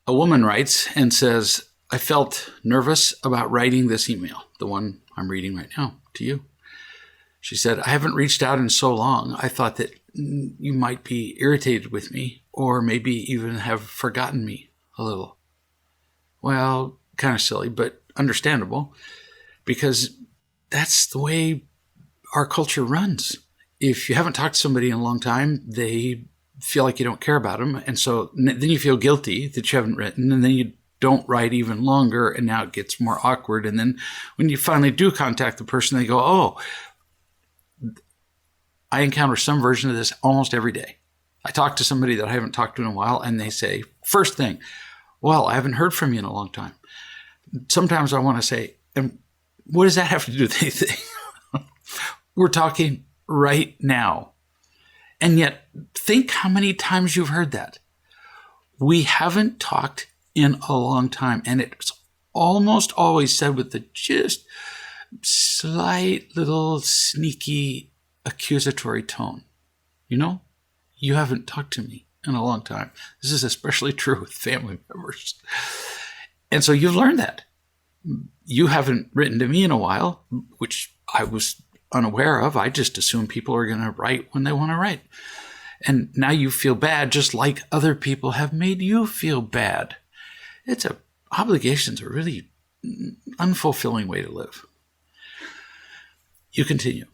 A woman writes and says, I felt nervous about writing this email, the one I'm reading right now to you. She said, I haven't reached out in so long. I thought that you might be irritated with me or maybe even have forgotten me a little. Well, kind of silly, but understandable, because that's the way our culture runs. If you haven't talked to somebody in a long time, they feel like you don't care about them. And so then you feel guilty that you haven't written, and then you don't write even longer, and now it gets more awkward. And then when you finally do contact the person, they go, oh, I encounter some version of this almost every day. I talk to somebody that I haven't talked to in a while, and they say, first thing, well, I haven't heard from you in a long time. Sometimes I want to say, and what does that have to do with anything? We're talking right now. And yet, think how many times you've heard that. We haven't talked in a long time, and it's almost always said with the just slight little sneaky accusatory tone. You know, you haven't talked to me in a long time. This is especially true with family members. And so you've learned that. You haven't written to me in a while, which I was unaware of. I just assume people are going to write when they want to write. And now you feel bad just like other people have made you feel bad. Obligation's a really unfulfilling way to live. You continue.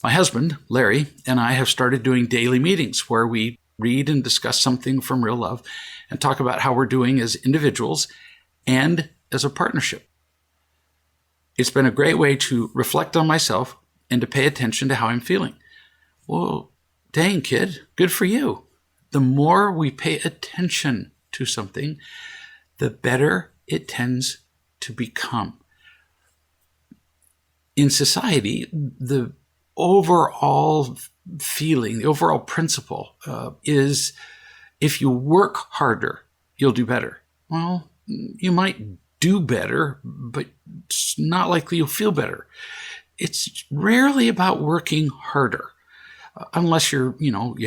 My husband, Larry, and I have started doing daily meetings where we read and discuss something from real love and talk about how we're doing as individuals and as a partnership. It's been a great way to reflect on myself and to pay attention to how I'm feeling. Well, dang, kid, good for you. The more we pay attention to something, the better it tends to become. In society, the overall feeling, the overall principle is if you work harder, you'll do better. Well, you might do better, but it's not likely you'll feel better. It's rarely about working harder, unless you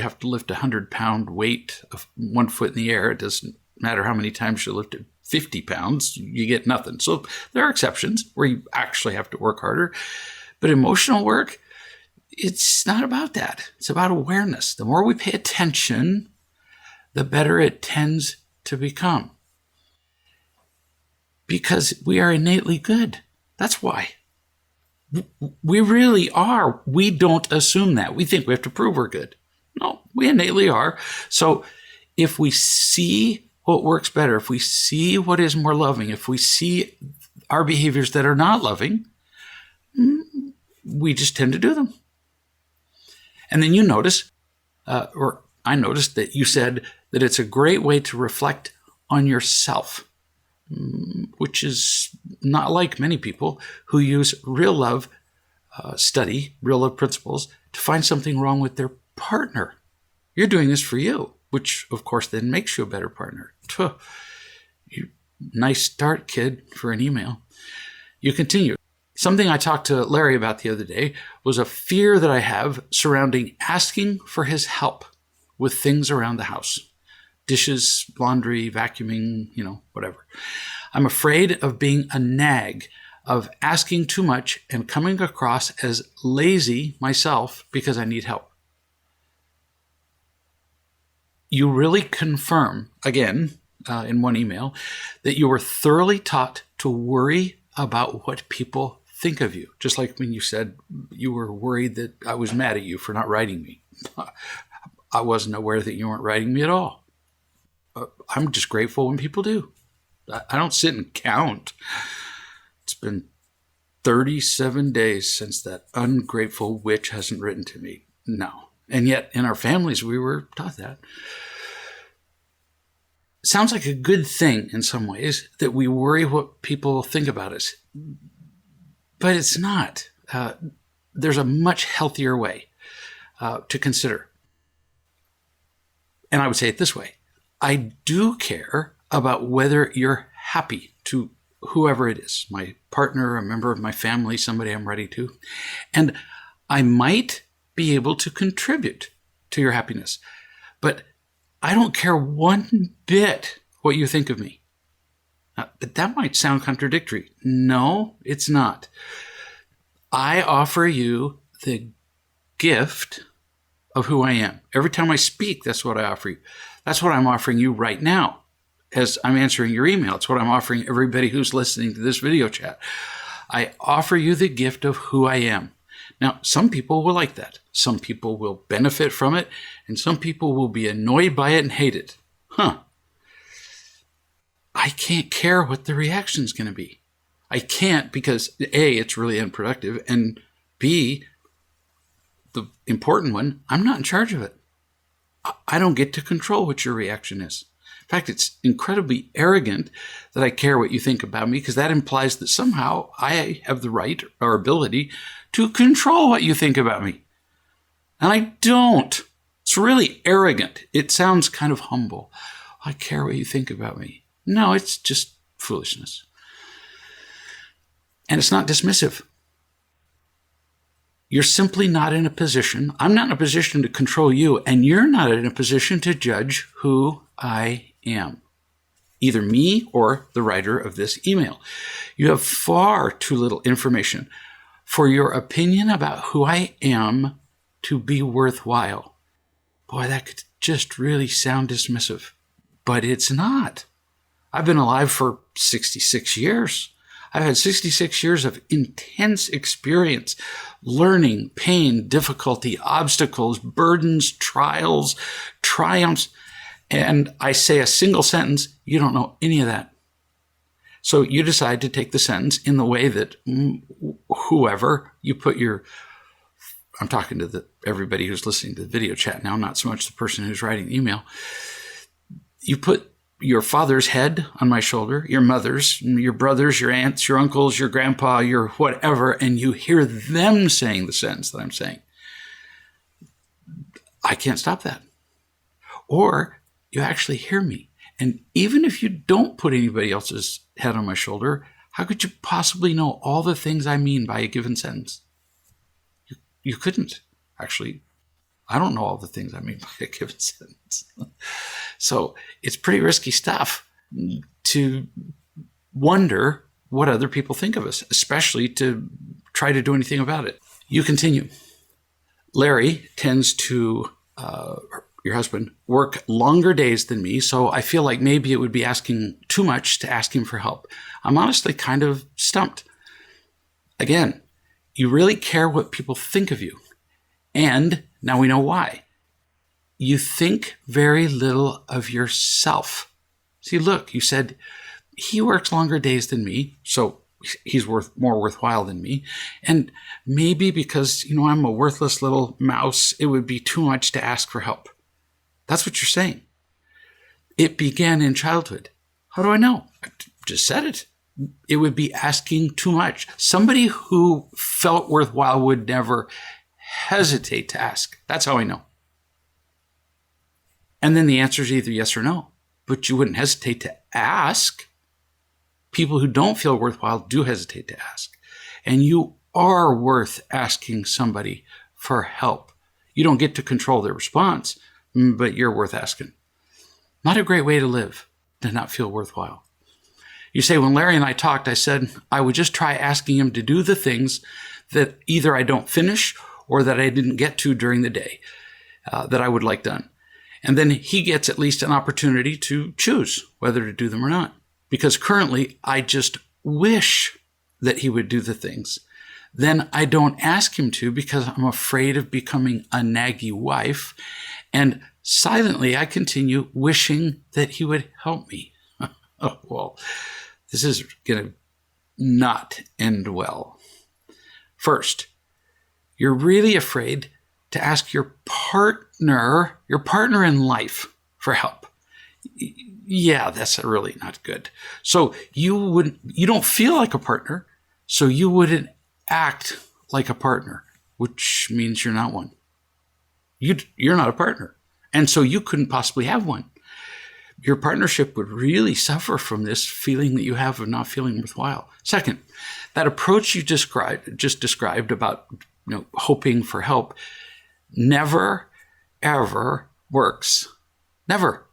have to lift a 100-pound weight of 1 foot in the air. It doesn't matter how many times you lift it, 50 pounds, you get nothing. So there are exceptions where you actually have to work harder. But emotional work, it's not about that. It's about awareness. The more we pay attention, the better it tends to become. Because we are innately good. That's why. We really are. We don't assume that. We think we have to prove we're good. No, we innately are. So if we see what works better, if we see what is more loving, if we see our behaviors that are not loving, we just tend to do them. And then you notice, or I noticed that you said that it's a great way to reflect on yourself, which is not like many people who use real love study, real love principles, to find something wrong with their partner. You're doing this for you, which of course then makes you a better partner. Nice start, kid, for an email. You continue. Something I talked to Larry about the other day was a fear that I have surrounding asking for his help with things around the house. Dishes, laundry, vacuuming, whatever. I'm afraid of being a nag, of asking too much and coming across as lazy myself because I need help. You really confirm, again, in one email, that you were thoroughly taught to worry about what people think of you. Just like when you said you were worried that I was mad at you for not writing me. I wasn't aware that you weren't writing me at all. I'm just grateful when people do. I don't sit and count. It's been 37 days since that ungrateful witch hasn't written to me. No. And yet in our families, we were taught that. Sounds like a good thing in some ways that we worry what people think about us. But it's not. There's a much healthier way to consider. And I would say it this way. I do care about whether you're happy to whoever it is, my partner, a member of my family, somebody I'm ready to. And I might be able to contribute to your happiness. But I don't care one bit what you think of me. But that might sound contradictory. No, it's not. I offer you the gift of who I am. Every time I speak, that's what I offer you. That's what I'm offering you right now as I'm answering your email. It's what I'm offering everybody who's listening to this video chat. I offer you the gift of who I am. Now, some people will like that. Some people will benefit from it, and some people will be annoyed by it and hate it. I can't care what the reaction is going to be. I can't because A, it's really unproductive, and B, the important one, I'm not in charge of it. I don't get to control what your reaction is. In fact, it's incredibly arrogant that I care what you think about me, because that implies that somehow I have the right or ability to control what you think about me. And I don't. It's really arrogant. It sounds kind of humble. I care what you think about me. No, it's just foolishness. And it's not dismissive. You're simply not in a position, I'm not in a position to control you, and you're not in a position to judge who I am. Either me or the writer of this email. You have far too little information for your opinion about who I am to be worthwhile. Boy, that could just really sound dismissive, but it's not. I've been alive for 66 years. I've had 66 years of intense experience, learning, pain, difficulty, obstacles, burdens, trials, triumphs. And I say a single sentence, you don't know any of that. So you decide to take the sentence in the way that whoever you put your, I'm talking to everybody who's listening to the video chat now, not so much the person who's writing the email. You put your father's head on my shoulder, your mother's, your brothers, your aunts, your uncles, your grandpa, your whatever, and you hear them saying the sentence that I'm saying. I can't stop that. Or you actually hear me. And even if you don't put anybody else's head on my shoulder, how could you possibly know all the things I mean by a given sentence? You couldn't. Actually, I don't know all the things I mean by a given sentence. So it's pretty risky stuff to wonder what other people think of us, especially to try to do anything about it. You continue. Larry tends to, your husband, work longer days than me, so I feel like maybe it would be asking too much to ask him for help. I'm honestly kind of stumped. Again, you really care what people think of you. And now we know why. You think very little of yourself. See, look, you said he works longer days than me, so he's more worthwhile than me. And maybe because, I'm a worthless little mouse, it would be too much to ask for help. That's what you're saying. It began in childhood. How do I know? I just said it. It would be asking too much. Somebody who felt worthwhile would never hesitate to ask. That's how I know. And then the answer is either yes or no, but you wouldn't hesitate to ask. People who don't feel worthwhile do hesitate to ask. And you are worth asking somebody for help. You don't get to control their response, but you're worth asking. Not a great way to live, to not feel worthwhile. You say, when Larry and I talked, I said I would just try asking him to do the things that either I don't finish or that I didn't get to during the day that I would like done. And then he gets at least an opportunity to choose whether to do them or not. Because currently, I just wish that he would do the things. Then I don't ask him to because I'm afraid of becoming a naggy wife. And silently, I continue wishing that he would help me. Oh, well, this is going to not end well. First, you're really afraid to ask your partner in life for help. Yeah, that's really not good. So you don't feel like a partner, so you wouldn't act like a partner, which means you're not one. You're not a partner. And so you couldn't possibly have one. Your partnership would really suffer from this feeling that you have of not feeling worthwhile. Second, that approach you just described about hoping for help never, ever works. Never.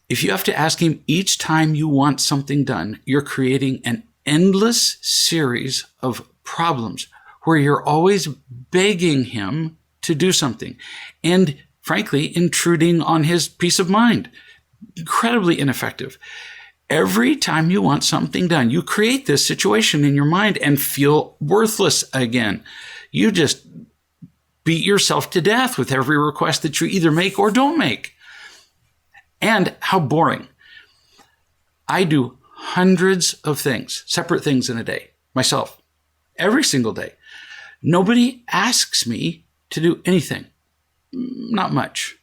If you have to ask him each time you want something done, you're creating an endless series of problems where you're always begging him to do something and, frankly, intruding on his peace of mind. Incredibly ineffective. Every time you want something done, you create this situation in your mind and feel worthless again. You just beat yourself to death with every request that you either make or don't make. And how boring. I do hundreds of things, separate things in a day, myself, every single day. Nobody asks me to do anything. Not much.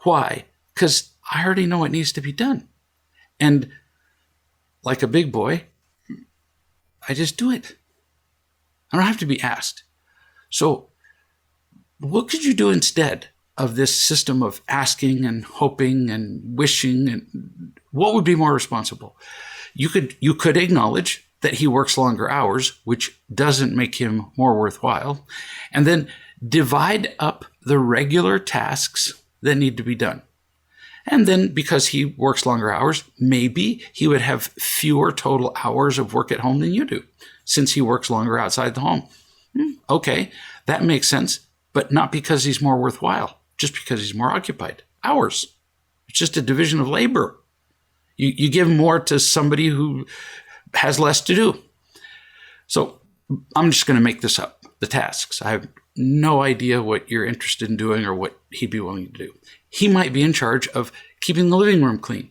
Why? Because I already know what needs to be done. And like a big boy, I just do it. I don't have to be asked. So what could you do instead of this system of asking and hoping and wishing? And what would be more responsible? You could acknowledge that he works longer hours, which doesn't make him more worthwhile, and then divide up the regular tasks that need to be done. And then because he works longer hours, maybe he would have fewer total hours of work at home than you do, since he works longer outside the home. Okay, that makes sense, but not because he's more worthwhile, just because he's more occupied. Hours. It's just a division of labor. You give more to somebody who has less to do. So I'm just going to make this up, the tasks. I have no idea what you're interested in doing or what he'd be willing to do. He might be in charge of keeping the living room clean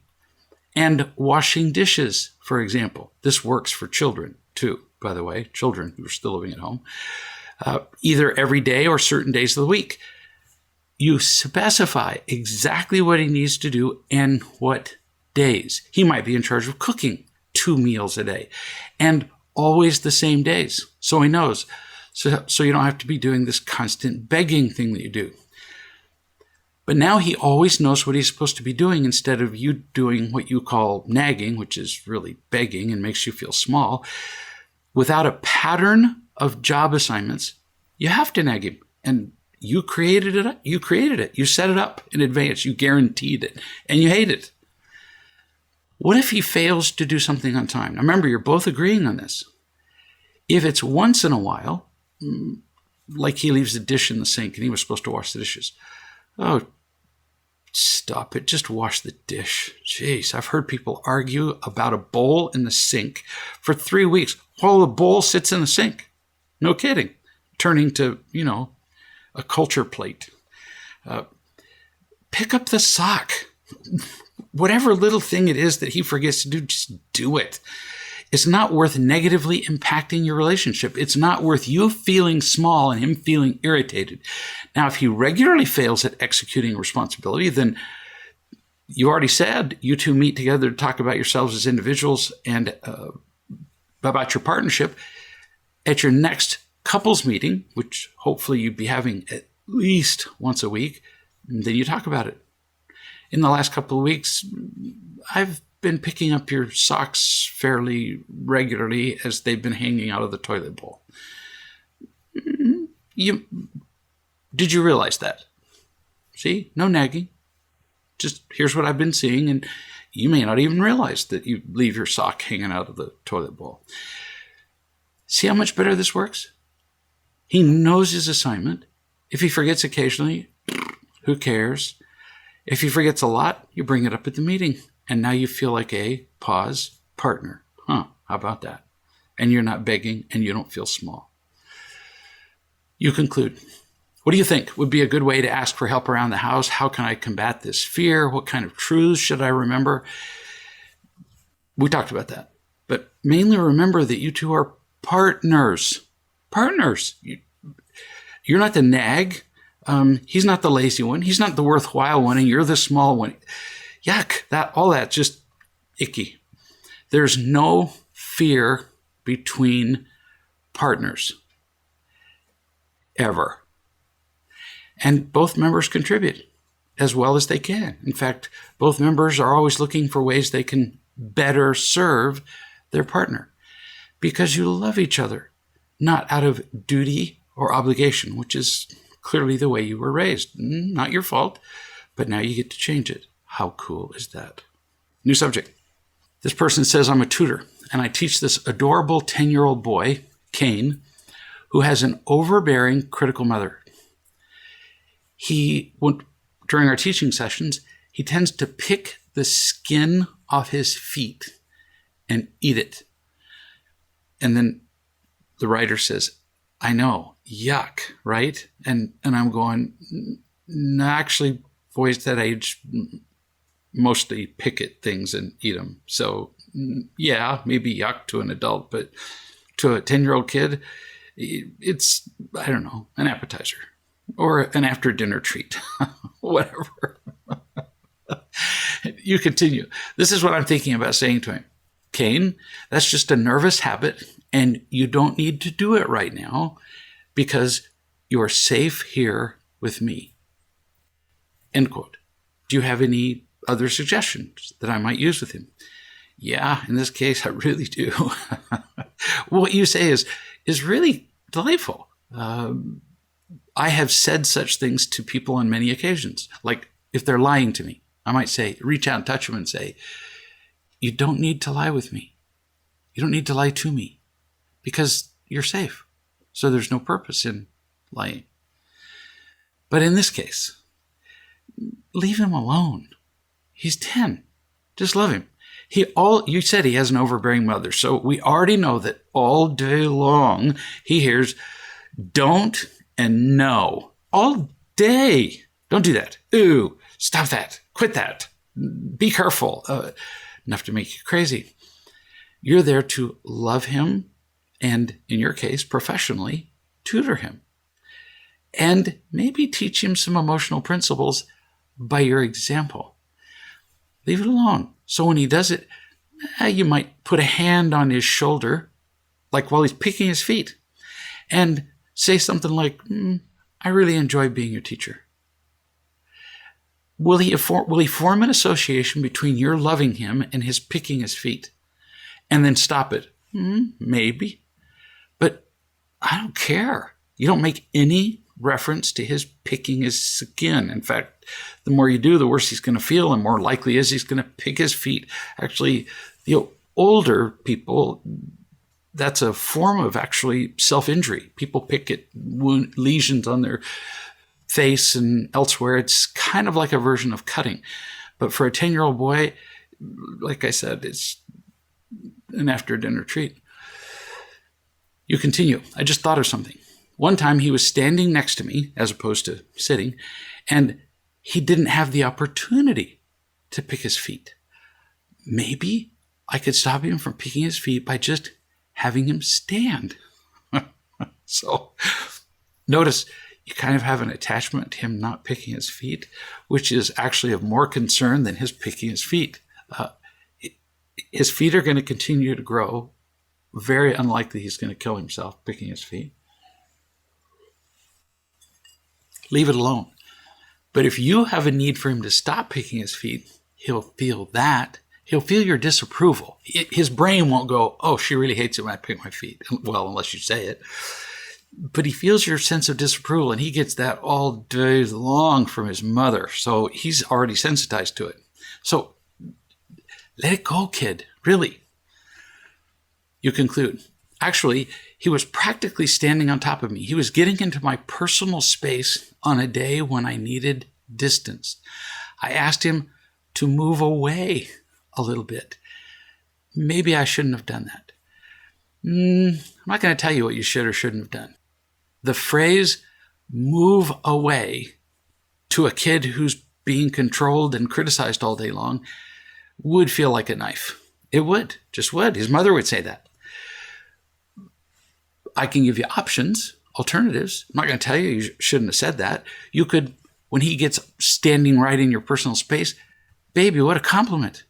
and washing dishes, for example. This works for children too, by the way, children who are still living at home, either every day or certain days of the week. You specify exactly what he needs to do and what days. He might be in charge of cooking 2 meals a day and always the same days. So he knows. So you don't have to be doing this constant begging thing that you do. But now he always knows what he's supposed to be doing instead of you doing what you call nagging, which is really begging and makes you feel small. Without a pattern of job assignments, you have to nag him. And you created it. You set it up in advance. You guaranteed it. And you hate it. What if he fails to do something on time? Now remember, you're both agreeing on this. If it's once in a while, like he leaves the dish in the sink and he was supposed to wash the dishes. Oh, stop it. Just wash the dish. Jeez, I've heard people argue about a bowl in the sink for 3 weeks while the bowl sits in the sink. No kidding. Turning to, a culture plate. Pick up the sock. Whatever little thing it is that he forgets to do, just do it. It's not worth negatively impacting your relationship. It's not worth you feeling small and him feeling irritated. Now, if he regularly fails at executing a responsibility, then you already said you two meet together to talk about yourselves as individuals and about your partnership. At your next couples meeting, which hopefully you'd be having at least once a week, then you talk about it. In the last couple of weeks, I've been picking up your socks fairly regularly as they've been hanging out of the toilet bowl. Did you realize that? See, no nagging. Just here's what I've been seeing, and you may not even realize that you leave your sock hanging out of the toilet bowl. See how much better this works? He knows his assignment. If he forgets occasionally, who cares? If he forgets a lot, you bring it up at the meeting. And now you feel like a partner. How about that? And you're not begging and you don't feel small. You conclude. What do you think would be a good way to ask for help around the house? How can I combat this fear? What kind of truths should I remember? We talked about that. But mainly remember that you two are partners. Partners. You're not the nag. He's not the lazy one. He's not the worthwhile one, and you're the small one. Yuck, all that just icky. There's no fear between partners. Ever. And both members contribute as well as they can. In fact, both members are always looking for ways they can better serve their partner because you love each other, not out of duty or obligation, which is clearly the way you were raised. Not your fault, but now you get to change it. How cool is that? New subject. This person says, I'm a tutor, and I teach this adorable 10-year-old boy, Kane, who has an overbearing, critical mother. During our teaching sessions, he tends to pick the skin off his feet and eat it. And then the writer says, I know, yuck, right? And I'm going, no, actually, boys that age mostly pick at things and eat them. So yeah, maybe yuck to an adult, but to a 10-year-old kid, it's, I don't know, an appetizer or an after dinner treat, whatever. You continue. This is what I'm thinking about saying to him. Kane, that's just a nervous habit, and you don't need to do it right now because you're safe here with me. End quote. Do you have any other suggestions that I might use with him? Yeah, in this case, I really do. What you say is really delightful. I have said such things to people on many occasions. Like if they're lying to me, I might say, reach out and touch them and say, you don't need to lie with me. You don't need to lie to me because you're safe. So there's no purpose in lying. But in this case, leave him alone. He's 10. Just love him. You said he has an overbearing mother. So we already know that all day long he hears don't and no. All day. Don't do that. Ooh, stop that. Quit that. Be careful. Enough to make you crazy. You're there to love him and, in your case, professionally, tutor him. And maybe teach him some emotional principles by your example. Leave it alone. So when he does it, you might put a hand on his shoulder, like while he's picking his feet, and say something like, I really enjoy being your teacher. Will he form an association between your loving him and his picking his feet? And then stop it? Maybe. But I don't care. You don't make any reference to his picking his skin. In fact, the more you do, the worse he's going to feel, and more likely is he's going to pick his feet. Actually, older people, that's a form of actually self-injury. People pick at lesions on their face and elsewhere. It's kind of like a version of cutting. But for a 10-year-old boy, like I said, it's an after-dinner treat. You continue. I just thought of something. One time he was standing next to me as opposed to sitting, and he didn't have the opportunity to pick his feet. Maybe I could stop him from picking his feet by just having him stand. So notice you kind of have an attachment to him not picking his feet, which is actually of more concern than his picking his feet. His feet are going to continue to grow. Very unlikely he's going to kill himself picking his feet. Leave it alone. But if you have a need for him to stop picking his feet, he'll feel that. He'll feel your disapproval. His brain won't go, oh, she really hates it when I pick my feet. Well, unless you say it. But he feels your sense of disapproval, and he gets that all day long from his mother. So he's already sensitized to it. So let it go, kid. Really. You conclude. Actually, he was practically standing on top of me. He was getting into my personal space on a day when I needed distance. I asked him to move away a little bit. Maybe I shouldn't have done that. I'm not going to tell you what you should or shouldn't have done. The phrase move away to a kid who's being controlled and criticized all day long would feel like a knife. It would, just would. His mother would say that. I can give you options, alternatives. I'm not going to tell you you shouldn't have said that. You could, when he gets standing right in your personal space, baby, what a compliment.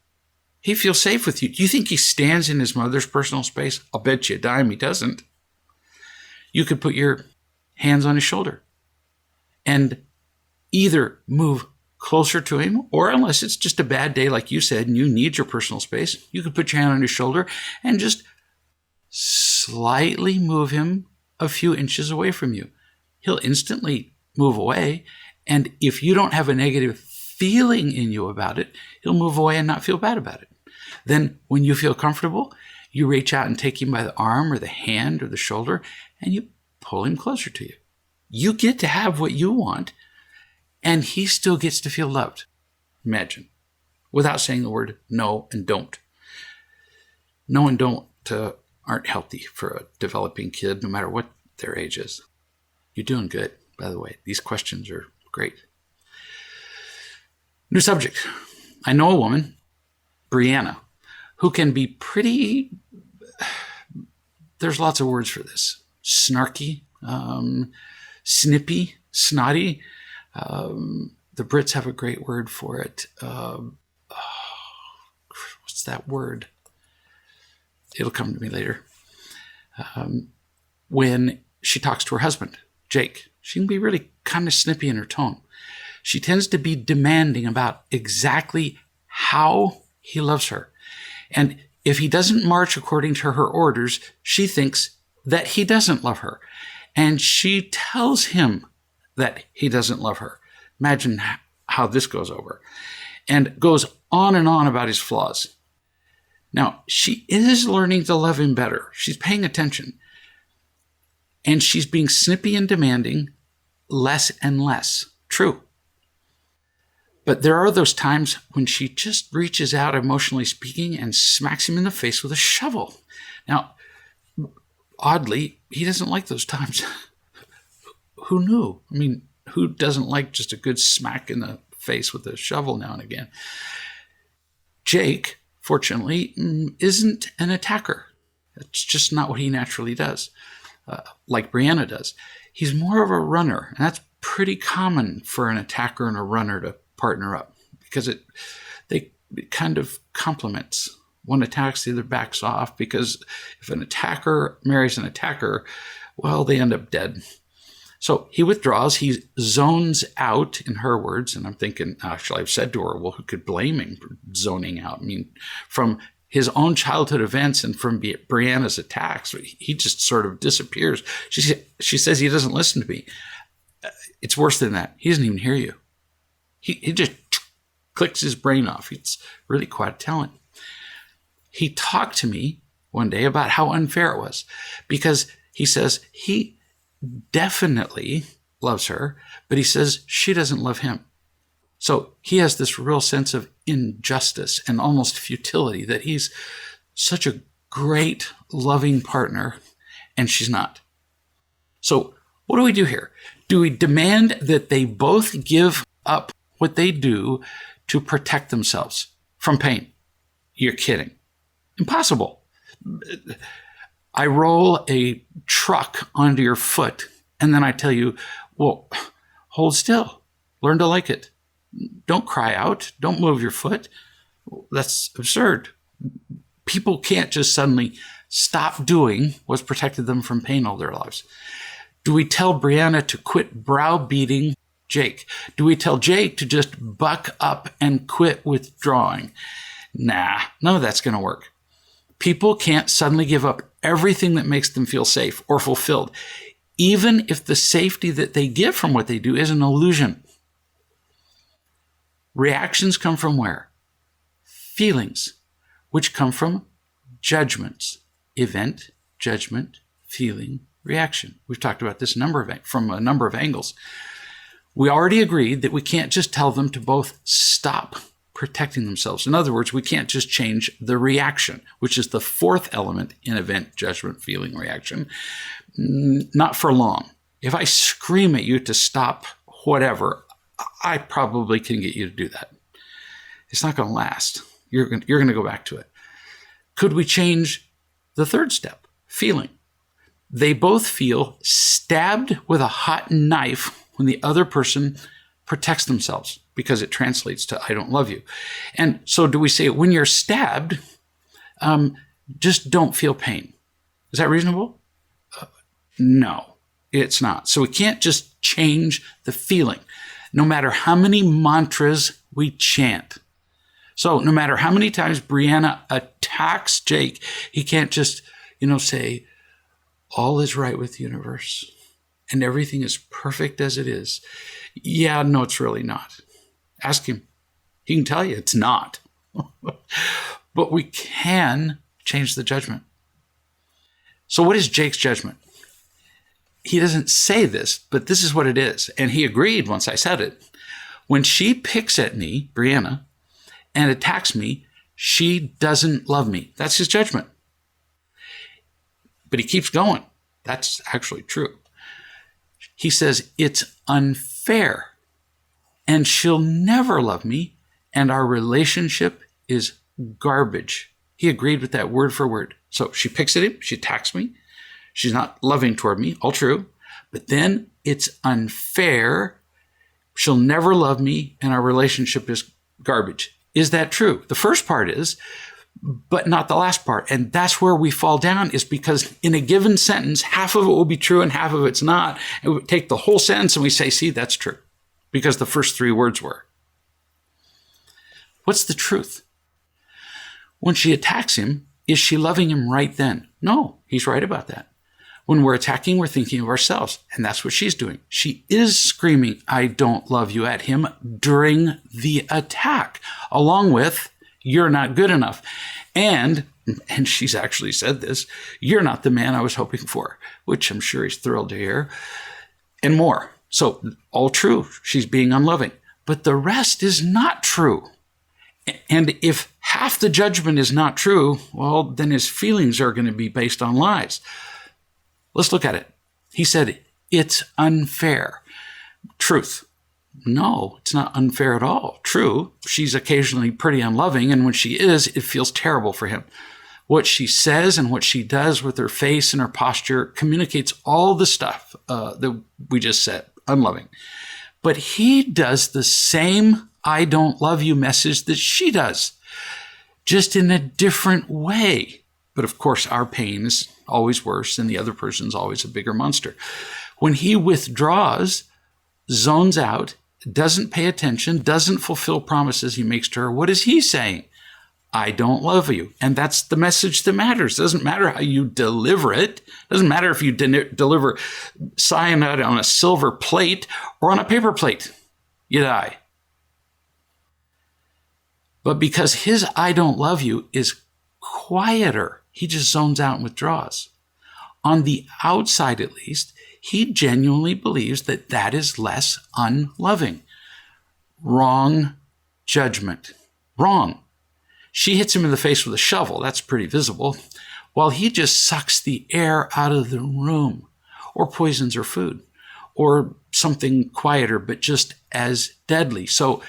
He feels safe with you. Do you think he stands in his mother's personal space? I'll bet you a dime he doesn't. You could put your hands on his shoulder and either move closer to him, or unless it's just a bad day, like you said, and you need your personal space, you could put your hand on his shoulder and just slightly move him a few inches away from you. He'll instantly move away. And if you don't have a negative feeling in you about it, he'll move away and not feel bad about it. Then when you feel comfortable, you reach out and take him by the arm or the hand or the shoulder, and you pull him closer to you. You get to have what you want, and he still gets to feel loved. Imagine, without saying the word no and don't. No and don't aren't healthy for a developing kid, no matter what their age is. You're doing good, by the way. These questions are great. New subject. I know a woman, Brianna, who can be pretty, there's lots of words for this. Snarky, snippy, snotty. The Brits have a great word for it. What's that word? It'll come to me later. When she talks to her husband, Jake, she can be really kind of snippy in her tone. She tends to be demanding about exactly how he loves her. And if he doesn't march according to her orders, she thinks that he doesn't love her. And she tells him that he doesn't love her. Imagine how this goes over. And goes on and on about his flaws. Now, she is learning to love him better. She's paying attention. And she's being snippy and demanding less and less. True. But there are those times when she just reaches out, emotionally speaking, and smacks him in the face with a shovel. Now, oddly, he doesn't like those times. Who knew? I mean, who doesn't like just a good smack in the face with a shovel now and again? Jake, fortunately, isn't an attacker. That's just not what he naturally does, like Brianna does. He's more of a runner, and that's pretty common for an attacker and a runner to partner up, because it kind of complements. One attacks, the other backs off, because if an attacker marries an attacker, well, they end up dead. So he withdraws, he zones out, in her words, and I'm thinking, actually, I've said to her, well, who could blame him for zoning out? I mean, from his own childhood events and from Brianna's attacks, he just sort of disappears. She says he doesn't listen to me. It's worse than that. He doesn't even hear you. He just clicks his brain off. It's really quite a talent. He talked to me one day about how unfair it was, because he says he definitely loves her, but he says she doesn't love him. So he has this real sense of injustice and almost futility, that he's such a great, loving partner, and she's not. So what do we do here? Do we demand that they both give up what they do to protect themselves from pain? You're kidding. Impossible. I roll a truck onto your foot, and then I tell you, well, hold still. Learn to like it. Don't cry out. Don't move your foot. That's absurd. People can't just suddenly stop doing what's protected them from pain all their lives. Do we tell Brianna to quit browbeating Jake? Do we tell Jake to just buck up and quit withdrawing? Nah, none of that's going to work. People can't suddenly give up everything that makes them feel safe or fulfilled, even if the safety that they get from what they do is an illusion. Reactions come from where? Feelings, which come from judgments. Event, judgment, feeling, reaction. We've talked about this from a number of angles. We already agreed that we can't just tell them to both stop protecting themselves. In other words, we can't just change the reaction, which is the fourth element in event, judgment, feeling, reaction. Not for long. If I scream at you to stop whatever, I probably can get you to do that. It's not going to last. You're going to go back to it. Could we change the third step? Feeling. They both feel stabbed with a hot knife when the other person protects themselves, because it translates to I don't love you. And so do we say when you're stabbed, just don't feel pain? Is that reasonable? No, it's not. So we can't just change the feeling, no matter how many mantras we chant. So no matter how many times Brianna attacks Jake, he can't just, say, all is right with the universe and everything is perfect as it is. Yeah, no, it's really not. Ask him, He can tell you it's not. But we can change the judgment. So what is Jake's judgment? He doesn't say this, but this is what it is. And he agreed once I said it. When she picks at me, Brianna, and attacks me, she doesn't love me. That's his judgment. But he keeps going. That's actually true. He says, it's unfair, and she'll never love me, and our relationship is garbage. He agreed with that word for word. So she picks at him, she attacks me, she's not loving toward me, all true, but then it's unfair, she'll never love me, and our relationship is garbage. Is that true? The first part is, but not the last part. And that's where we fall down, is because in a given sentence, half of it will be true and half of it's not. And we take the whole sentence and we say, see, that's true, because the first three words were. What's the truth? When she attacks him, is she loving him right then? No, he's right about that. When we're attacking, we're thinking of ourselves. And that's what she's doing. She is screaming, I don't love you, at him during the attack, along with, you're not good enough. And she's actually said this, you're not the man I was hoping for, which I'm sure he's thrilled to hear, and more. So all true. She's being unloving. But the rest is not true. And if half the judgment is not true, well, then his feelings are going to be based on lies. Let's look at it. He said, it's unfair. Truth. No, it's not unfair at all. True, she's occasionally pretty unloving, and when she is, it feels terrible for him. What she says and what she does with her face and her posture communicates all the stuff that we just said, unloving. But he does the same I don't love you message that she does, just in a different way. But of course, our pain is always worse, and the other person's always a bigger monster. When he withdraws, zones out, doesn't pay attention, doesn't fulfill promises he makes to her, what is he saying? I don't love you. And that's the message that matters. It doesn't matter how you deliver it. It doesn't matter if you deliver cyanide on a silver plate or on a paper plate. You die. But because his I don't love you is quieter, he just zones out and withdraws. On the outside, at least, he genuinely believes that that is less unloving. Wrong judgment. Wrong. She hits him in the face with a shovel. That's pretty visible. While he just sucks the air out of the room, or poisons her food, or something quieter, but just as deadly. So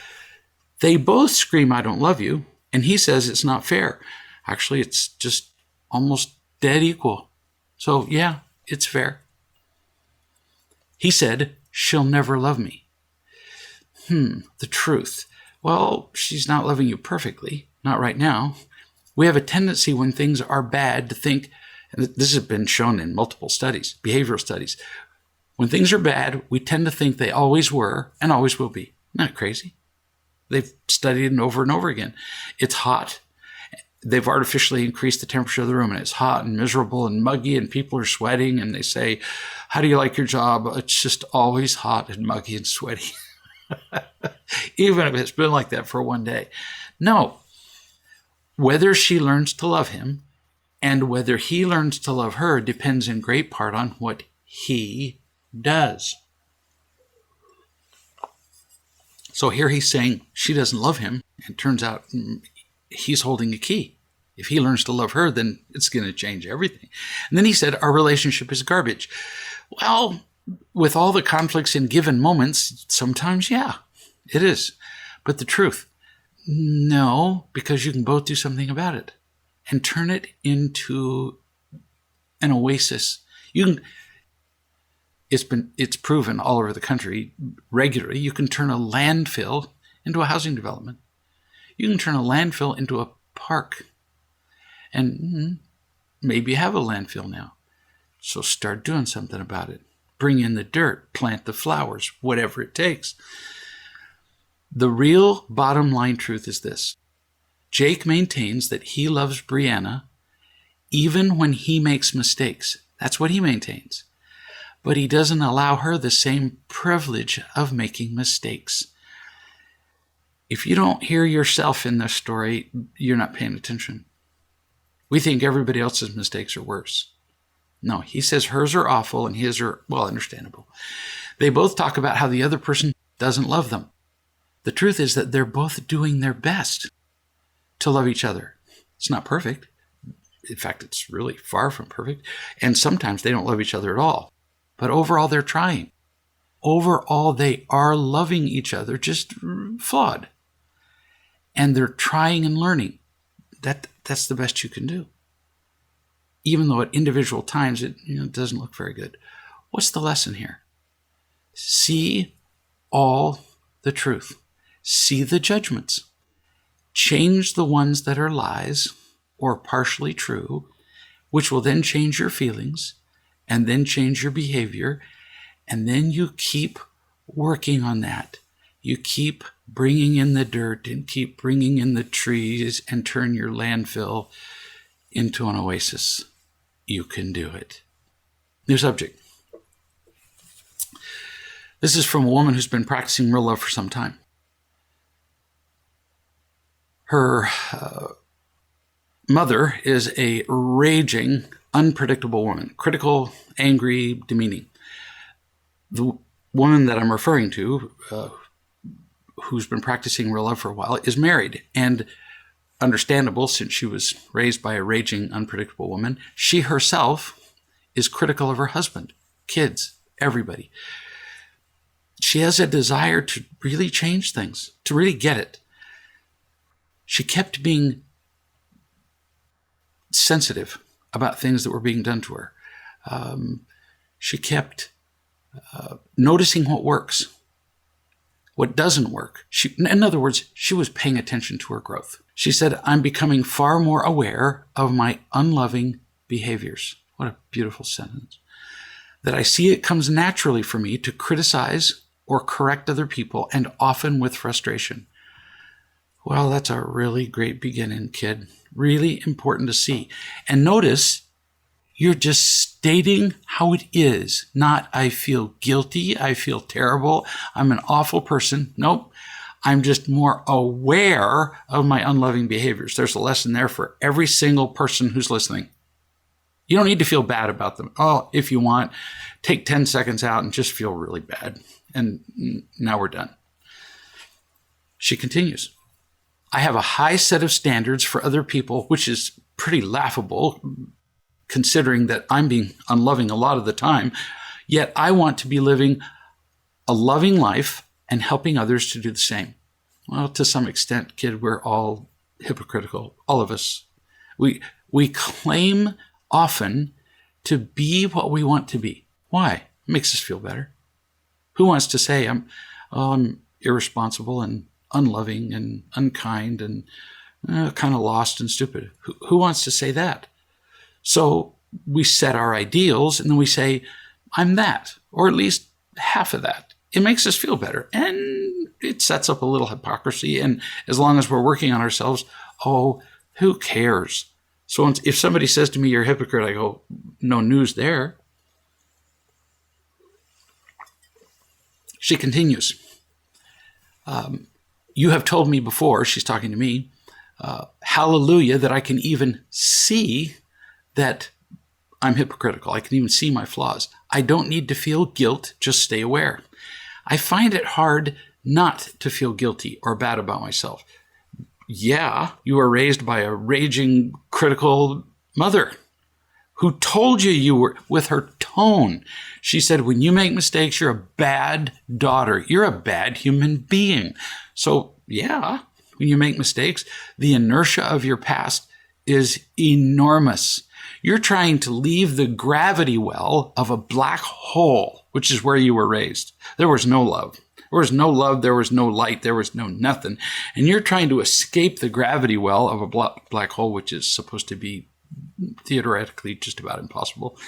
they both scream, I don't love you. And he says it's not fair. Actually, it's just almost dead equal. So yeah, it's fair. He said, she'll never love me. The truth. Well, she's not loving you perfectly. Not right now. We have a tendency when things are bad to think, and this has been shown in multiple studies, behavioral studies. When things are bad, we tend to think they always were and always will be. Not crazy. They've studied it over and over again. It's hot. They've artificially increased the temperature of the room, and it's hot and miserable and muggy, and people are sweating, and they say, how do you like your job? It's just always hot and muggy and sweaty. Even if it's been like that for one day. No. Whether she learns to love him and whether he learns to love her depends in great part on what he does. So here he's saying she doesn't love him, and it turns out he's holding a key. If he learns to love her, then it's going to change everything. And then he said, our relationship is garbage. Well, with all the conflicts in given moments, sometimes, yeah, it is. But the truth, no, because you can both do something about it and turn it into an oasis. It's proven all over the country regularly. You can turn a landfill into a housing development. You can turn a landfill into a park. And maybe you have a landfill now. So start doing something about it. Bring in the dirt, plant the flowers, whatever it takes. The real bottom line truth is this. Jake maintains that he loves Brianna even when he makes mistakes. That's what he maintains. But he doesn't allow her the same privilege of making mistakes. If you don't hear yourself in this story, you're not paying attention. We think everybody else's mistakes are worse. No, he says hers are awful and his are, well, understandable. They both talk about how the other person doesn't love them. The truth is that they're both doing their best to love each other. It's not perfect. In fact, it's really far from perfect. And sometimes they don't love each other at all. But overall, they're trying. Overall, they are loving each other, just flawed. And they're trying and learning. That's the best you can do. Even though at individual times it doesn't look very good. What's the lesson here? See all the truth. See the judgments. Change the ones that are lies or partially true, which will then change your feelings and then change your behavior. And then you keep working on that. You keep bringing in the dirt and keep bringing in the trees and turn your landfill into an oasis. You can do it. New subject. This is from a woman who's been practicing real love for some time. Her mother is a raging, unpredictable woman, critical, angry, demeaning. The woman that I'm referring to, who's been practicing real love for a while, is married. And understandable, since she was raised by a raging, unpredictable woman, she herself is critical of her husband, kids, everybody. She has a desire to really change things, to really get it. She kept being sensitive about things that were being done to her. She kept noticing what works, what doesn't work. In other words, she was paying attention to her growth. She said, I'm becoming far more aware of my unloving behaviors. What a beautiful sentence. That I see it comes naturally for me to criticize or correct other people, and often with frustration. Well, that's a really great beginning, kid. Really important to see. And notice, you're just stating how it is, not I feel guilty, I feel terrible, I'm an awful person. Nope. I'm just more aware of my unloving behaviors. There's a lesson there for every single person who's listening. You don't need to feel bad about them. Oh, if you want, take 10 seconds out and just feel really bad. And now we're done. She continues. I have a high set of standards for other people, which is pretty laughable, considering that I'm being unloving a lot of the time. Yet I want to be living a loving life and helping others to do the same. Well, to some extent, kid, we're all hypocritical, all of us. We claim often to be what we want to be. Why? It makes us feel better. Who wants to say I'm irresponsible and unloving and unkind and kind of lost and stupid? Who wants to say that? So we set our ideals and then we say, I'm that, or at least half of that. It makes us feel better. And it sets up a little hypocrisy. And as long as we're working on ourselves, oh, who cares? So if somebody says to me, you're a hypocrite, I go, no news there. She continues. You have told me before, she's talking to me, hallelujah, that I can even see that I'm hypocritical. I can even see my flaws. I don't need to feel guilt, just stay aware. I find it hard not to feel guilty or bad about myself. Yeah, you were raised by a raging, critical mother who told you were, with her tone. She said, when you make mistakes, you're a bad daughter. You're a bad human being. So yeah, when you make mistakes, the inertia of your past is enormous. You're trying to leave the gravity well of a black hole, which is where you were raised. There was no love. There was no love. There was no light. There was no nothing. And you're trying to escape the gravity well of a black hole, which is supposed to be theoretically just about impossible.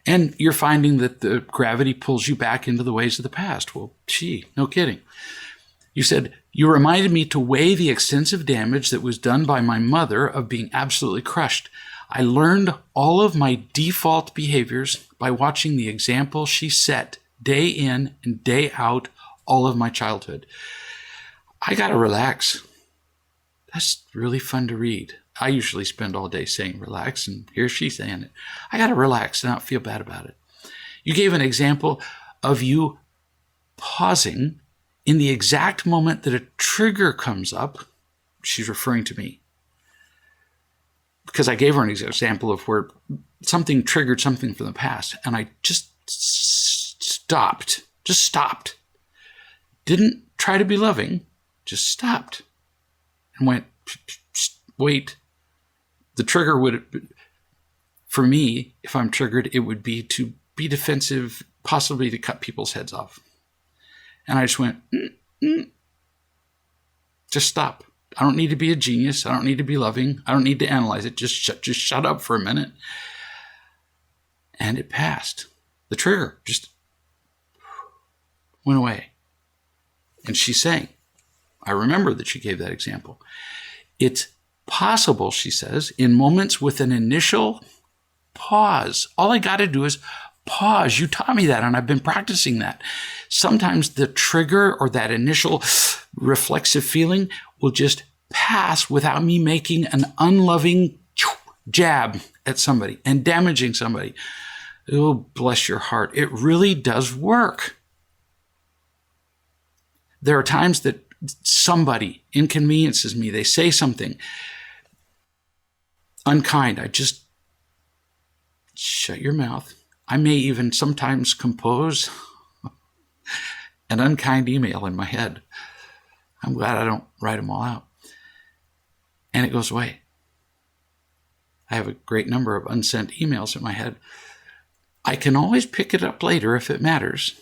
And you're finding that the gravity pulls you back into the ways of the past. Well, gee, no kidding. You said, you reminded me to weigh the extensive damage that was done by my mother of being absolutely crushed. I learned all of my default behaviors by watching the example she set day in and day out all of my childhood. I got to relax. That's really fun to read. I usually spend all day saying relax, and here she's saying it. I got to relax and not feel bad about it. You gave an example of you pausing in the exact moment that a trigger comes up. She's referring to me, because I gave her an example of where something triggered something from the past, and I just stopped. Didn't try to be loving, just stopped and went, wait. The trigger would, for me, if I'm triggered, it would be to be defensive, possibly to cut people's heads off. And I just went, just stop. I don't need to be a genius. I don't need to be loving. I don't need to analyze it. Just shut up for a minute. And it passed. The trigger just went away. And she's saying, I remember that she gave that example. It's possible, she says, in moments with an initial pause. All I got to do is pause. You taught me that, and I've been practicing that. Sometimes the trigger or that initial reflexive feeling will just pass without me making an unloving jab at somebody and damaging somebody. Oh, bless your heart. It really does work. There are times that somebody inconveniences me. They say something unkind. I just shut your mouth. I may even sometimes compose an unkind email in my head. I'm glad I don't write them all out. And it goes away. I have a great number of unsent emails in my head. I can always pick it up later if it matters.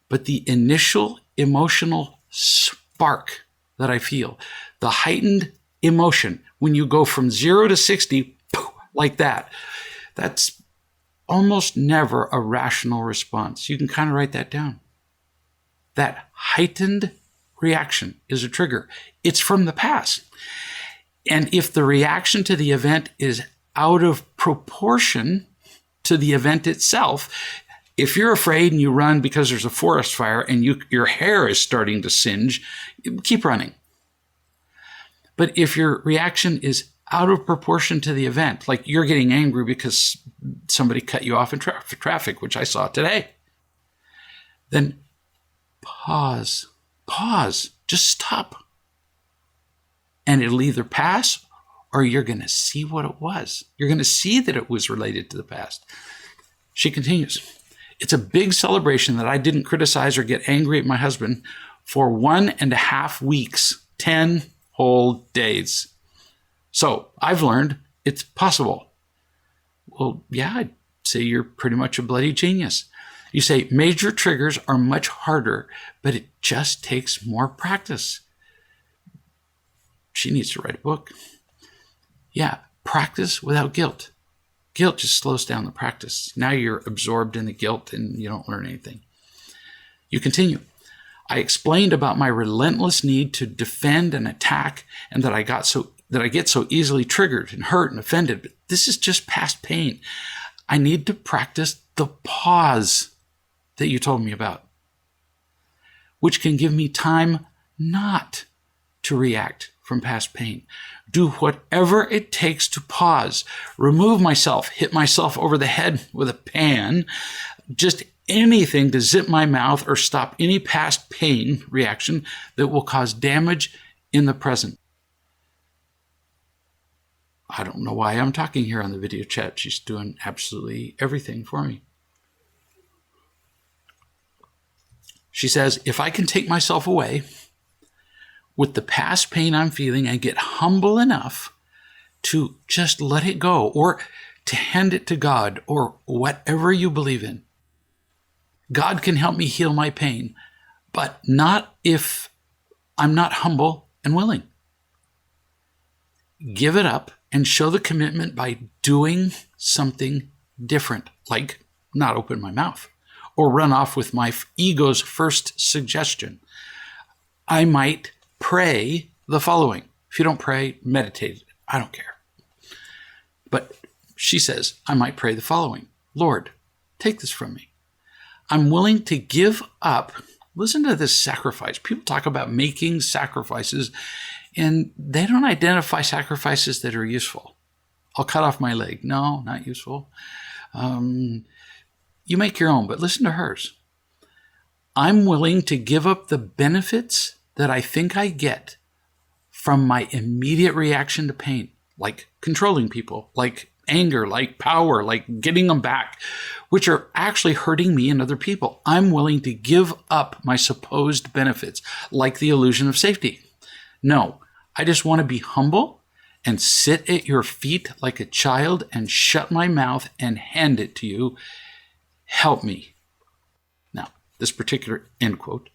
But the initial emotional spark that I feel, the heightened emotion, when you go from 0 to 60, like that, that's almost never a rational response. You can kind of write that down. That heightened reaction is a trigger. It's from the past. And if the reaction to the event is out of proportion to the event itself, if you're afraid and you run because there's a forest fire and your hair is starting to singe, keep running. But if your reaction is out of proportion to the event, like you're getting angry because somebody cut you off in traffic, which I saw today, then pause, just stop. And it'll either pass or you're going to see what it was. You're going to see that it was related to the past. She continues, it's a big celebration that I didn't criticize or get angry at my husband for 1.5 weeks, 10 whole days. So I've learned it's possible. Well, yeah, I'd say you're pretty much a bloody genius. You say major triggers are much harder, but it just takes more practice. She needs to write a book. Yeah, practice without guilt. Guilt just slows down the practice. Now you're absorbed in the guilt and you don't learn anything. You continue. I explained about my relentless need to defend and attack, and that I get so easily triggered and hurt and offended. But this is just past pain. I need to practice the pause that you told me about, which can give me time not to react from past pain. Do whatever it takes to pause, remove myself, hit myself over the head with a pan, just anything to zip my mouth or stop any past pain reaction that will cause damage in the present. I don't know why I'm talking here on the video chat. She's doing absolutely everything for me. She says, if I can take myself away with the past pain I'm feeling and get humble enough to just let it go, or to hand it to God, or whatever you believe in, God can help me heal my pain, but not if I'm not humble and willing. Give it up and show the commitment by doing something different, like not open my mouth or run off with my ego's first suggestion. I might pray the following. If you don't pray, meditate. I don't care. But she says, I might pray the following. Lord, take this from me. I'm willing to give up Listen to this sacrifice. People talk about making sacrifices, and they don't identify sacrifices that are useful. I'll cut off my leg. No, not useful. You make your own, but listen to hers. I'm willing to give up the benefits that I think I get from my immediate reaction to pain, like controlling people, like anger, like power, like getting them back, which are actually hurting me and other people. I'm willing to give up my supposed benefits, like the illusion of safety. No, I just want to be humble and sit at your feet like a child and shut my mouth and hand it to you. Help me. Now, this particular, end quote,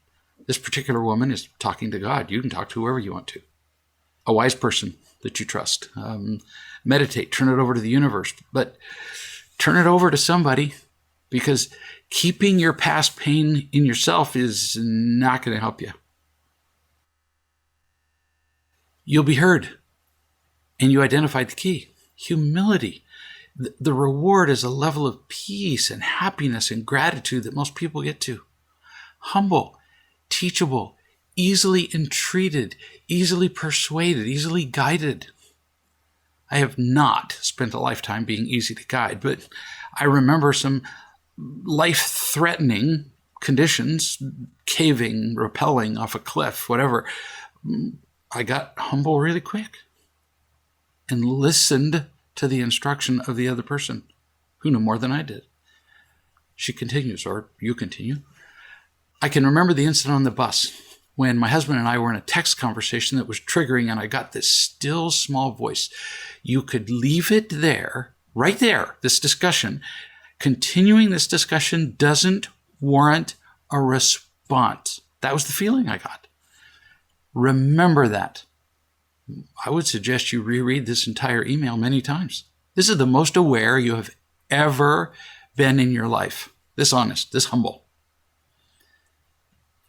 this particular woman is talking to God. You can talk to whoever you want to. A wise person that you trust. Meditate, turn it over to the universe, but turn it over to somebody, because keeping your past pain in yourself is not going to help you. You'll be heard, and you identified the key: humility. The reward is a level of peace and happiness and gratitude that most people get to. Humble, teachable, easily entreated, easily persuaded, easily guided. I have not spent a lifetime being easy to guide, but I remember some life-threatening conditions, caving, rappelling off a cliff, whatever. I got humble really quick and listened to the instruction of the other person who knew more than I did. She continues, or you continue. I can remember the incident on the bus when my husband and I were in a text conversation that was triggering, and I got this still small voice. You could leave it there, right there, this discussion. Continuing this discussion doesn't warrant a response. That was the feeling I got. Remember that. I would suggest you reread this entire email many times. This is the most aware you have ever been in your life. This honest, this humble.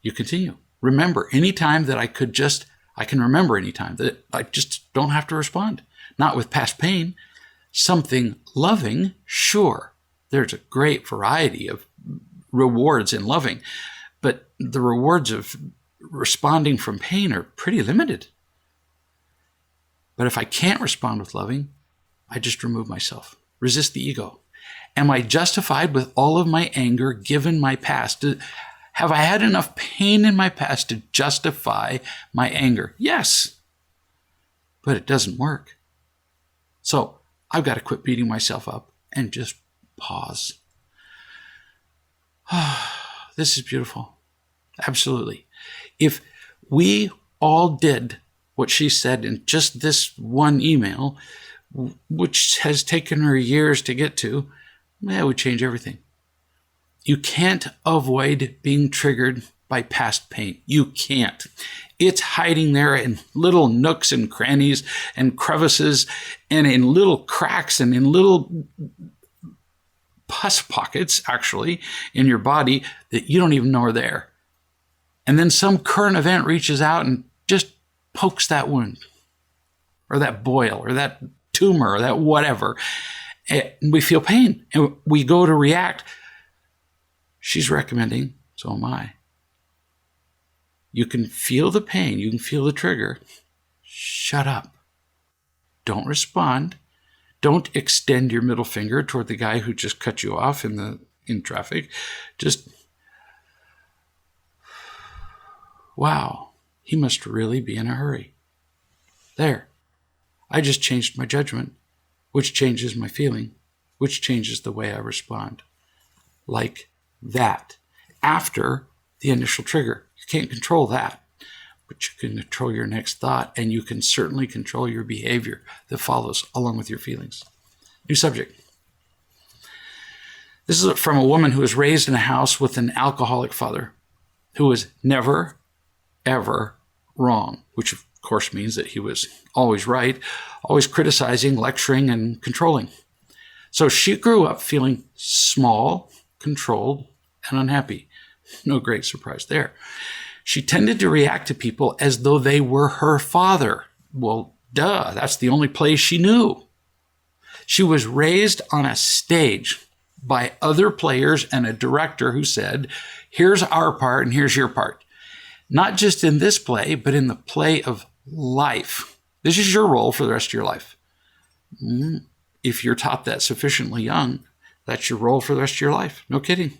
You continue. Remember any time that I can remember any time that I just don't have to respond. Not with past pain. Something loving, sure. There's a great variety of rewards in loving, but the rewards of responding from pain are pretty limited. But if I can't respond with loving, I just remove myself, resist the ego. Am I justified with all of my anger given my past? Have I had enough pain in my past to justify my anger? Yes, but it doesn't work. So I've got to quit beating myself up and just pause. This is beautiful. Absolutely. If we all did what she said in just this one email, which has taken her years to get to, it would change everything. You can't avoid being triggered by past pain. You can't. It's hiding there in little nooks and crannies and crevices and in little cracks and in little pus pockets, actually, in your body that you don't even know are there. And then some current event reaches out and just pokes that wound or that boil or that tumor or that whatever. And we feel pain and we go to react. She's recommending, so am I. You can feel the pain. You can feel the trigger. Shut up. Don't respond. Don't extend your middle finger toward the guy who just cut you off in traffic. Just, wow, he must really be in a hurry. There. I just changed my judgment, which changes my feeling, which changes the way I respond. Like that. After the initial trigger. You can't control that, but you can control your next thought, and you can certainly control your behavior that follows along with your feelings. New subject. This is from a woman who was raised in a house with an alcoholic father who was never, ever wrong, which of course means that he was always right, always criticizing, lecturing, and controlling. So she grew up feeling small, controlled, and unhappy. No great surprise there. She tended to react to people as though they were her father. Well, that's the only place she knew. She was raised on a stage by other players and a director who said, here's our part and here's your part. Not just in this play, but in the play of life. This is your role for the rest of your life. If you're taught that sufficiently young, that's your role for the rest of your life. No kidding.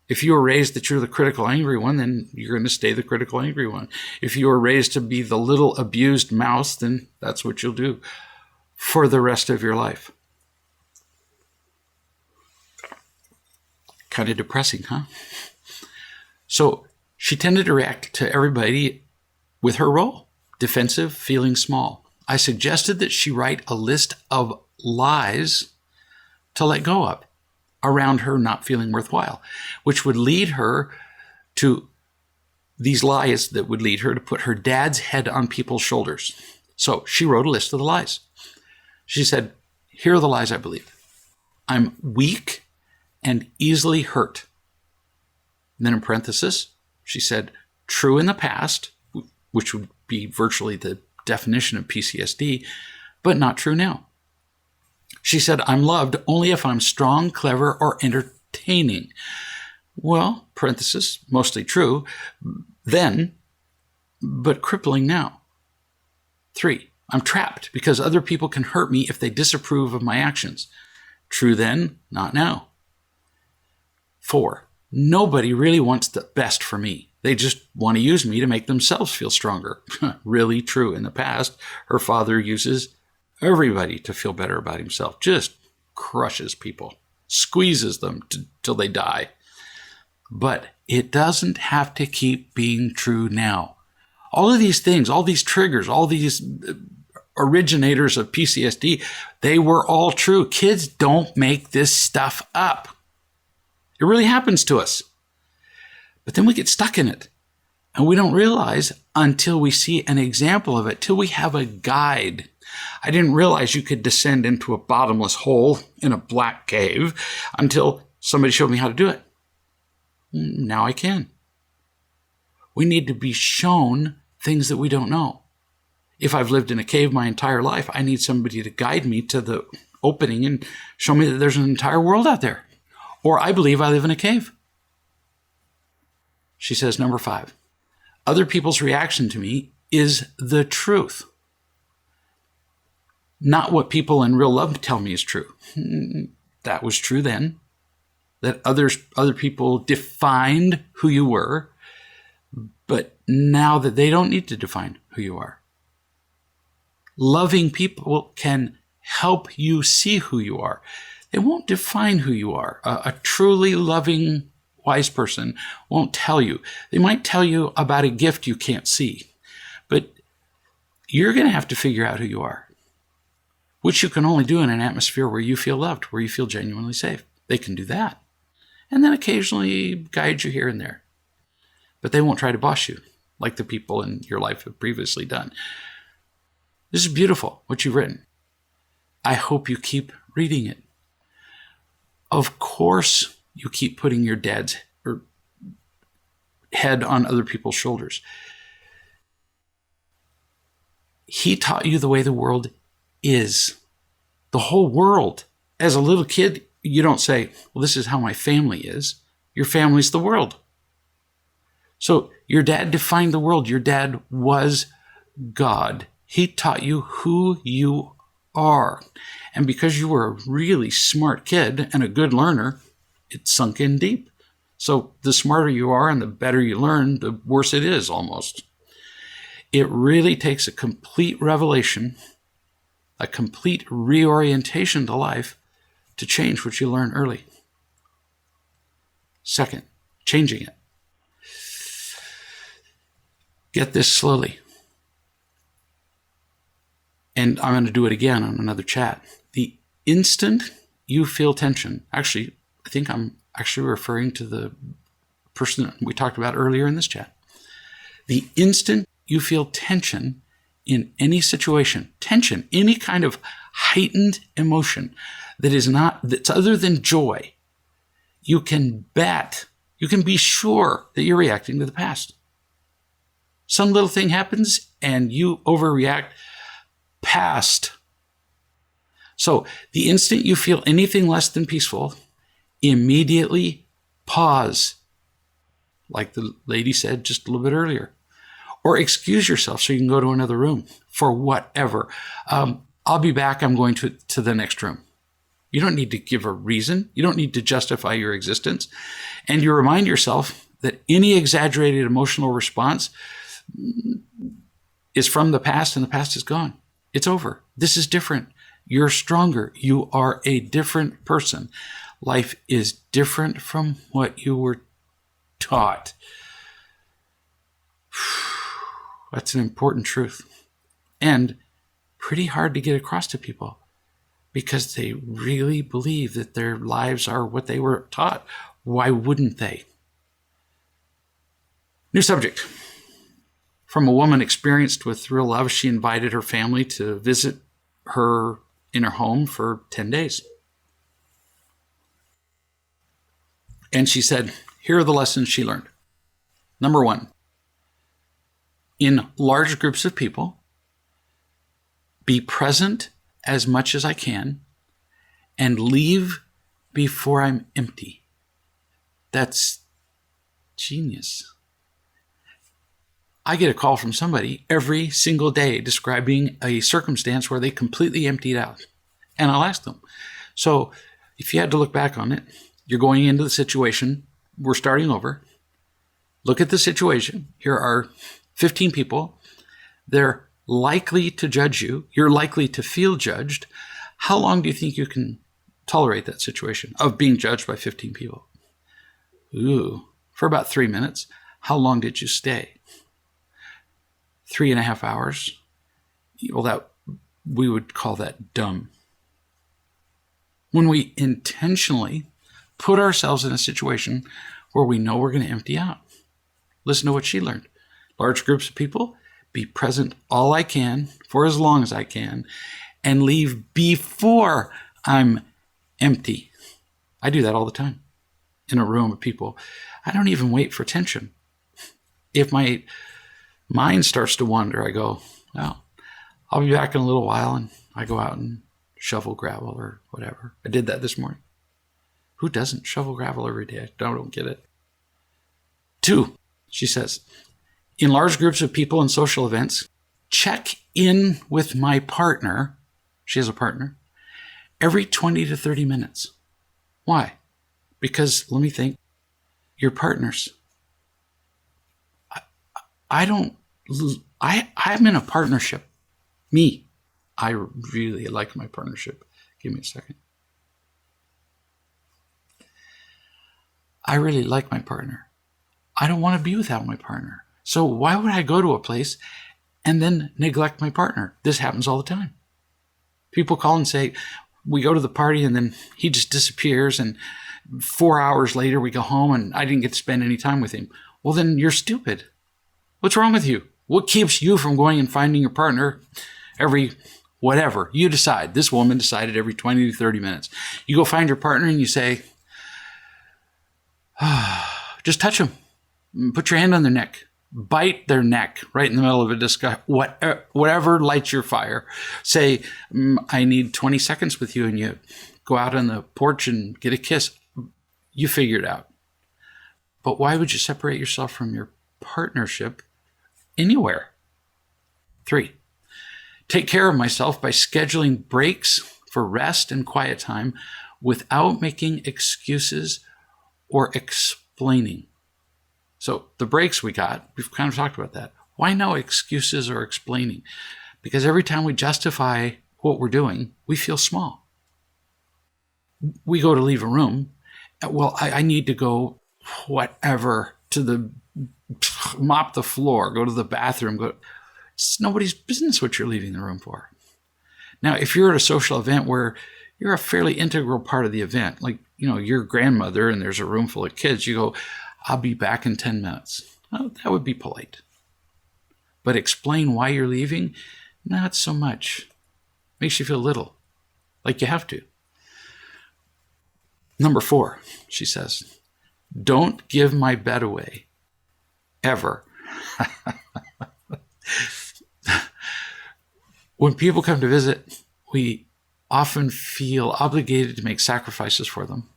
If you were raised that you're the critical angry one, then you're going to stay the critical angry one. If you were raised to be the little abused mouse, then that's what you'll do for the rest of your life. Kind of depressing, huh? So she tended to react to everybody with her role, defensive, feeling small. I suggested that she write a list of lies to let go of around her not feeling worthwhile, which would lead her to these lies that would lead her to put her dad's head on people's shoulders. So she wrote a list of the lies. She said, here are the lies I believe. I'm weak and easily hurt. And then in parenthesis, she said, true in the past, which would be virtually the definition of PCSD, but not true now. She said, I'm loved only if I'm strong, clever, or entertaining. Well, parenthesis, mostly true, then, but crippling now. 3, I'm trapped because other people can hurt me if they disapprove of my actions. True then, not now. 4, nobody really wants the best for me. They just want to use me to make themselves feel stronger. Really true. In the past, her father uses everybody to feel better about himself. Just crushes people, squeezes them till they die. But it doesn't have to keep being true now. All of these things, all these triggers, all these originators of PCSD, they were all true. Kids don't make this stuff up. It really happens to us. But then we get stuck in it. And we don't realize until we see an example of it, till we have a guide. I didn't realize you could descend into a bottomless hole in a black cave until somebody showed me how to do it. Now I can. We need to be shown things that we don't know. If I've lived in a cave my entire life, I need somebody to guide me to the opening and show me that there's an entire world out there. Or I believe I live in a cave. She says, number 5, other people's reaction to me is the truth. Not what people in real love tell me is true. That was true then. That other people defined who you were, but now that they don't need to define who you are. Loving people can help you see who you are. They won't define who you are. A truly loving, wise person won't tell you. They might tell you about a gift you can't see, but you're going to have to figure out who you are, which you can only do in an atmosphere where you feel loved, where you feel genuinely safe. They can do that. And then occasionally guide you here and there. But they won't try to boss you like the people in your life have previously done. This is beautiful, what you've written. I hope you keep reading it. Of course, you keep putting your dad's head on other people's shoulders. He taught you the way the world is. The whole world. As a little kid, you don't say, well, this is how my family is. Your family's the world. So your dad defined the world. Your dad was God. He taught you who you are. And because you were a really smart kid and a good learner, it sunk in deep. So the smarter you are and the better you learn, the worse it is almost. It really takes a complete revelation, a complete reorientation to life to change what you learn early. Second, changing it. Get this slowly. And I'm going to do it again on another chat. The instant you feel tension, actually, I think I'm actually referring to the person that we talked about earlier in this chat. The instant you feel tension in any situation, tension, any kind of heightened emotion that's other than joy, you can be sure that you're reacting to the past. Some little thing happens and you overreact. Past. So the instant you feel anything less than peaceful, Immediately pause, like the lady said just a little bit earlier, or excuse yourself so you can go to another room for whatever. I'll be back. I'm going to the next room. You don't need to give a reason. You don't need to justify your existence. And you remind yourself that any exaggerated emotional response is from the past, and the past is gone. It's over. This is different. You're stronger. You are a different person. Life is different from what you were taught. That's an important truth. And pretty hard to get across to people because they really believe that their lives are what they were taught. Why wouldn't they? New subject. From a woman experienced with real love, she invited her family to visit her in her home for 10 days. And she said, here are the lessons she learned. Number one, in large groups of people, be present as much as I can and leave before I'm empty. That's genius. I get a call from somebody every single day describing a circumstance where they completely emptied out. And I'll ask them, so if you had to look back on it, you're going into the situation, we're starting over. Look at the situation. Here are 15 people. They're likely to judge you. You're likely to feel judged. How long do you think you can tolerate that situation of being judged by 15 people? Ooh, for about 3 minutes. How long did you stay? 3.5 hours. Well, we would call that dumb. When we intentionally put ourselves in a situation where we know we're going to empty out. Listen to what she learned. Large groups of people, be present all I can for as long as I can, and leave before I'm empty. I do that all the time in a room of people. I don't even wait for tension. If my mind starts to wander, I go, well, I'll be back in a little while, and I go out and shovel gravel or whatever. I did that this morning. Who doesn't shovel gravel every day? I don't get it. 2, she says, in large groups of people and social events, check in with my partner. She has a partner. Every 20 to 30 minutes. Why? Because, let me think, your partners. I'm in a partnership. Me. I really like my partnership. Give me a second. I really like my partner. I don't want to be without my partner. So why would I go to a place and then neglect my partner? This happens all the time. People call and say, we go to the party and then he just disappears, and 4 hours later we go home and I didn't get to spend any time with him. Well, then you're stupid. What's wrong with you? What keeps you from going and finding your partner every whatever? You decide. This woman decided every 20 to 30 minutes. You go find your partner and you say, just touch them. Put your hand on their neck. Bite their neck right in the middle of a discussion. Whatever lights your fire. Say, I need 20 seconds with you, and you go out on the porch and get a kiss. You figure it out. But why would you separate yourself from your partnership anywhere? 3, take care of myself by scheduling breaks for rest and quiet time without making excuses or explaining. So the breaks we got, we've kind of talked about that. Why no excuses or explaining? Because every time we justify what we're doing, we feel small. We go to leave a room. Well, I need to go whatever to mop the floor, go to the bathroom. It's nobody's business what you're leaving the room for. Now, if you're at a social event where you're a fairly integral part of the event, like, your grandmother and there's a room full of kids, you go, I'll be back in 10 minutes. Well, that would be polite. But explain why you're leaving? Not so much. Makes you feel little, like you have to. Number 4, she says, don't give my bed away, ever. When people come to visit, we often feel obligated to make sacrifices for them.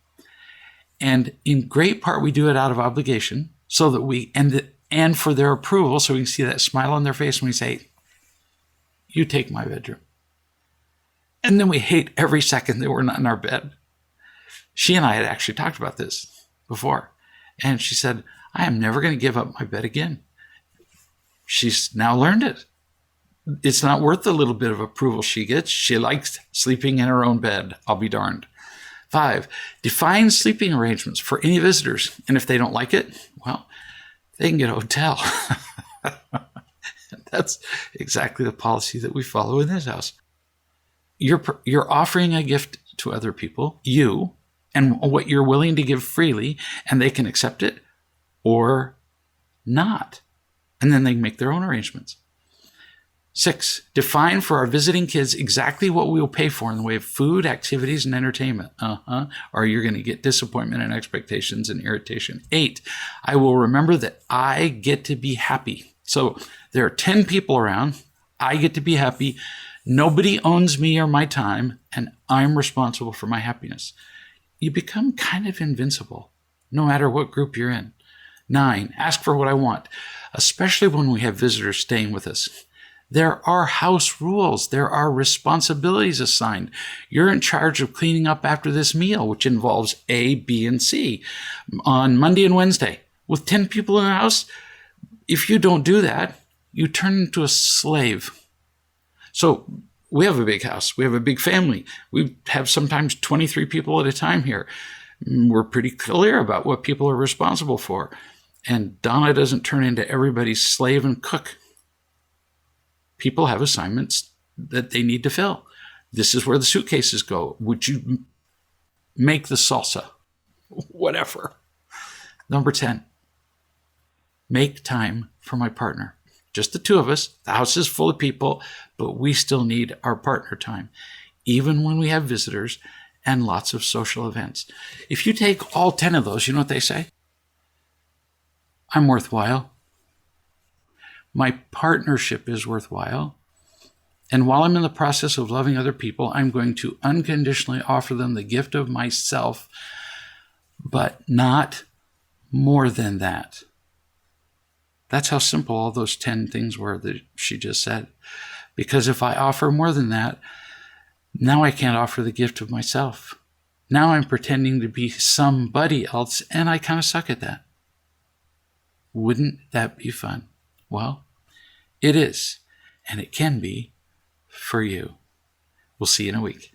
And in great part, we do it out of obligation so that we, and for their approval, so we can see that smile on their face when we say, you take my bedroom. And then we hate every second that we're not in our bed. She and I had actually talked about this before. And she said, I am never going to give up my bed again. She's now learned it. It's not worth the little bit of approval she gets. She likes sleeping in her own bed. I'll be darned. 5, define sleeping arrangements for any visitors. And if they don't like it, well, they can get a hotel. That's exactly the policy that we follow in this house. You're offering a gift to other people, you, and what you're willing to give freely, and they can accept it or not. And then they can make their own arrangements. 6, define for our visiting kids exactly what we will pay for in the way of food, activities, and entertainment. Or you're going to get disappointment and expectations and irritation. 8, I will remember that I get to be happy. So there are 10 people around. I get to be happy. Nobody owns me or my time, and I'm responsible for my happiness. You become kind of invincible, no matter what group you're in. 9, ask for what I want, especially when we have visitors staying with us. There are house rules. There are responsibilities assigned. You're in charge of cleaning up after this meal, which involves A, B, and C on Monday and Wednesday. With 10 people in the house, if you don't do that, you turn into a slave. So we have a big house. We have a big family. We have sometimes 23 people at a time here. We're pretty clear about what people are responsible for. And Donna doesn't turn into everybody's slave and cook. People have assignments that they need to fill. This is where the suitcases go. Would you make the salsa? Whatever. Number 10, make time for my partner. Just the two of us. The house is full of people, but we still need our partner time, even when we have visitors and lots of social events. If you take all 10 of those, you know what they say? I'm worthwhile. My partnership is worthwhile. And while I'm in the process of loving other people, I'm going to unconditionally offer them the gift of myself, but not more than that. That's how simple all those 10 things were that she just said. Because if I offer more than that, now I can't offer the gift of myself. Now I'm pretending to be somebody else, and I kind of suck at that. Wouldn't that be fun? Well, it is, and it can be for you. We'll see you in a week.